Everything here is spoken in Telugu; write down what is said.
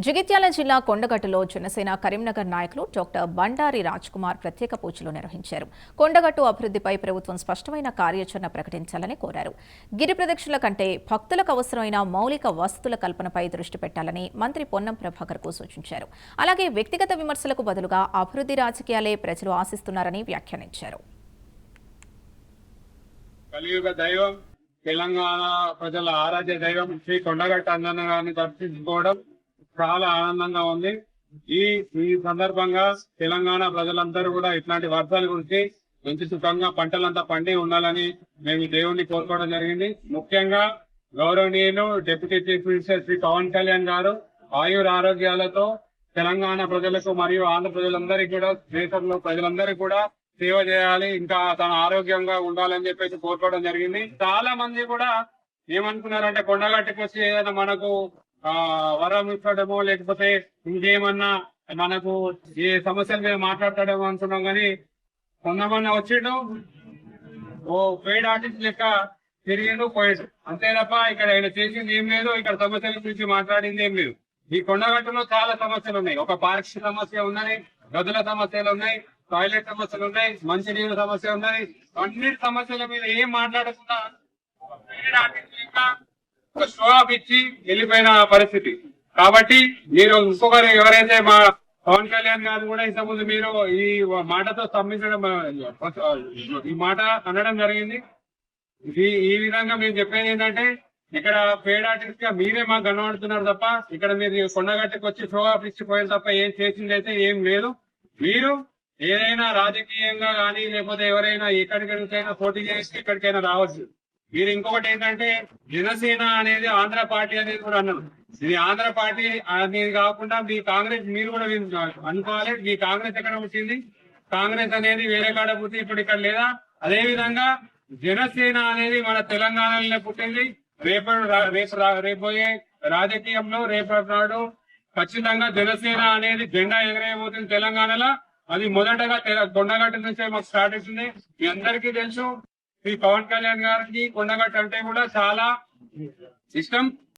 జగిత్యాల జిల్లా కొండగట్టులో జనసేన కరీంనగర్ నాయకులు డాక్టర్ బండారి రాజ్కుమార్ ప్రత్యేక పూజలు నిర్వహించారు. కొండగట్టు అభివృద్ధిపై ప్రభుత్వం స్పష్టమైన కార్యాచరణ ప్రకటించాలని కోరారు. గిరి ప్రదక్షిణల కంటే భక్తులకు అవసరమైన మౌలిక వసతుల కల్పనపై దృష్టి పెట్టాలని మంత్రి పొన్నం ప్రభాకర్కు సూచించారు. అలాగే వ్యక్తిగత విమర్శలకు బదులుగా అభివృద్ధి రాజకీయాలే ప్రజలు ఆశిస్తున్నారని వ్యాఖ్యానించారు. తెలంగాణ ప్రజల ఆరాధ్య దైవం శ్రీ కొండగట్టు అంజన్న గారిని దర్శించుకోవడం చాలా ఆనందంగా ఉంది. ఈ సందర్భంగా తెలంగాణ ప్రజలందరూ కూడా ఇట్లాంటి వర్షాల గురించి మంచి సుఖంగా పంటలంతా పండి ఉండాలని మేము దేవుణ్ణి కోరుకోవడం జరిగింది. ముఖ్యంగా గౌరవనీయులు deputy chief minister Shri Pavan Kalyan గారు ఆయుర ఆరోగ్యాలతో తెలంగాణ ప్రజలకు మరియు ఆంధ్ర ప్రజలందరికీ కూడా దేశంలో ప్రజలందరికీ కూడా సేవ చేయాలి, ఇంకా తన ఆరోగ్యంగా ఉండాలని చెప్పేసి కోరుకోవడం జరిగింది. చాలా మంది కూడా ఏమనుకున్నారంటే కొండగట్టుకు వచ్చి ఏదైనా మనకు వరం ఇచ్చడమో లేకపోతే ఇంకేమన్నా మనకు ఏ సమస్యల మీద మాట్లాడతాడేమో అనుకున్నాం, కానీ కొంతమంది వచ్చిండు ఓ పెయిడ్ ఆర్టిస్ట్ లెక్క తిరిగిండు పోయాడు అంతే తప్ప ఇక్కడ ఆయన చేసింది ఏం లేదు, ఇక్కడ సమస్యల గురించి మాట్లాడింది ఏం లేదు. ఈ కొండగట్టులో చాలా సమస్యలు ఉన్నాయి. ఒక పారిశుద్ధ్య సమస్య ఉన్నది, గదుల సమస్యలు ఉన్నాయి, టాయిలెట్ సమస్యలు ఉన్నాయి, మంచినీళ్ళ సమస్య ఉన్నాయి. అన్నిటి సమస్యల మీద ఏం మాట్లాడకుండా ఒక షో ఆఫ్ ఇచ్చి వెళ్ళిపోయిన పరిస్థితి. కాబట్టి మీరు ఇంకొకరు ఎవరైతే మా పవన్ కళ్యాణ్ గారు కూడా ఇంతకుముందు మీరు ఈ మాటతో స్తంభించడం, ఈ మాట అనడం జరిగింది. ఈ విధంగా మేము చెప్పేది ఏంటంటే ఇక్కడ పేడ్ ఆర్టిస్ట్ గా మీరే మాకు కనబడుతున్నారు తప్ప ఇక్కడ మీరు కొండగట్టుకు వచ్చి షో ఆఫ్ ఇచ్చిపోయారు తప్ప ఏం చేసింది అయితే ఏం లేదు. మీరు ఏదైనా రాజకీయంగా కానీ లేకపోతే ఎవరైనా ఎక్కడికైనా పోటీ చేసి ఇక్కడికైనా రావచ్చు. మీరు ఇంకొకటి ఏంటంటే జనసేన అనేది ఆంధ్ర పార్టీ అనేది కూడా అన్నారు. ఇది ఆంధ్ర పార్టీ అనేది కాకుండా మీ కాంగ్రెస్ మీరు కూడా అనుకోవాలి. మీ కాంగ్రెస్ ఎక్కడ వచ్చింది? కాంగ్రెస్ అనేది వేరే కాడ పుట్టి ఇప్పుడు ఇక్కడ లేదా. అదే విధంగా జనసేన అనేది మన తెలంగాణలోనే పుట్టింది. రేపోయే రాజకీయంలో రేపటి నాడు ఖచ్చితంగా జనసేన అనేది జెండా ఎగరేయబోతుంది తెలంగాణలో. అది మొదటగా కొండగట్టు నుంచే మాకు స్టార్ట్ అవుతుంది. మీ అందరికీ తెలుసు శ్రీ పవన్ కళ్యాణ్ గారికి కొండగట్టు అంటే కూడా చాలా ఇష్టం.